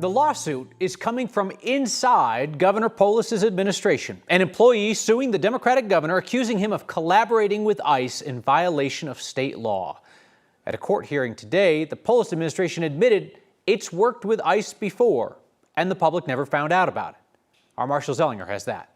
The lawsuit is coming from inside Governor Polis's administration. An employee suing the Democratic governor, accusing him of collaborating with ICE in violation of state law. At a court hearing today, the Polis administration admitted it's worked with ICE before, and the public never found out about it. Our Marshall Zellinger has that.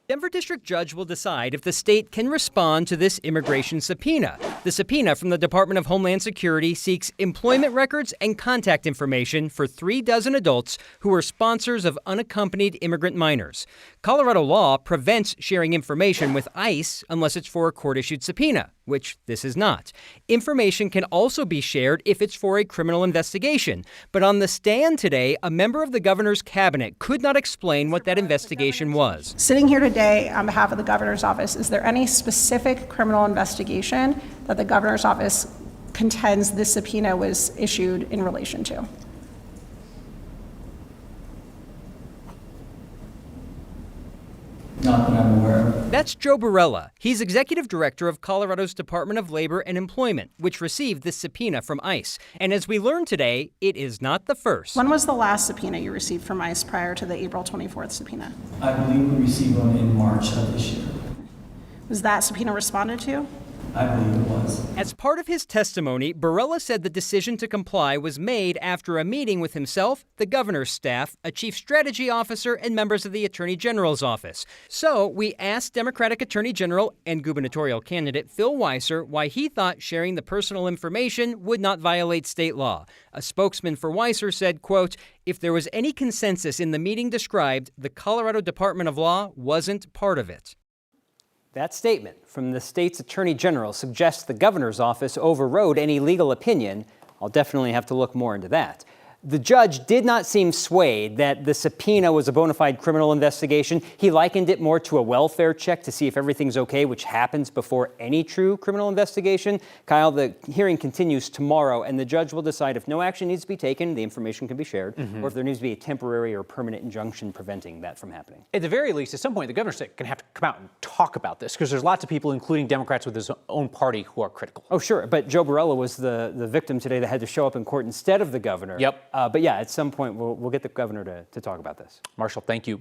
Denver District Judge will decide if the state can respond to this immigration subpoena. The subpoena from the Department of Homeland Security seeks employment records and contact information for 36 adults who are sponsors of unaccompanied immigrant minors. Colorado law prevents sharing information with ICE unless it's for a court-issued subpoena, which this is not. Information can also be shared if it's for a criminal investigation. But on the stand today, a member of the governor's cabinet could not explain what that investigation was. Sitting here today on behalf of the governor's office, is there any specific criminal investigation that the governor's office contends this subpoena was issued in relation to? Not that I'm aware of. That's Joe Barella. He's executive director of Colorado's Department of Labor and Employment, which received this subpoena from ICE. And as we learned today, it is not the first. When was the last subpoena you received from ICE prior to the April 24th subpoena? I believe we received one in March of this year. Was that subpoena responded to? I believe it was. As part of his testimony, Barella said the decision to comply was made after a meeting with himself, the governor's staff, a chief strategy officer, and members of the Attorney General's office. So we asked Democratic Attorney General and gubernatorial candidate Phil Weiser why he thought sharing the personal information would not violate state law. A spokesman for Weiser said, quote, "If there was any consensus in the meeting described, the Colorado Department of Law wasn't part of it." That statement from the state's attorney general suggests the governor's office overrode any legal opinion. I'll definitely have to look more into that. The judge did not seem swayed that the subpoena was a bona fide criminal investigation. He likened it more to a welfare check to see if everything's okay, which happens before any true criminal investigation. Kyle, the hearing continues tomorrow, and the judge will decide if no action needs to be taken, the information can be shared, or if there needs to be a temporary or permanent injunction preventing that from happening. At the very least, at some point, the governor's going to have to come out and talk about this, because there's lots of people, including Democrats with his own party, who are critical. Oh, sure. But Joe Barella was the victim today that had to show up in court instead of the governor. Yep. But yeah, at some point, we'll get the governor to talk about this. Marshall, thank you.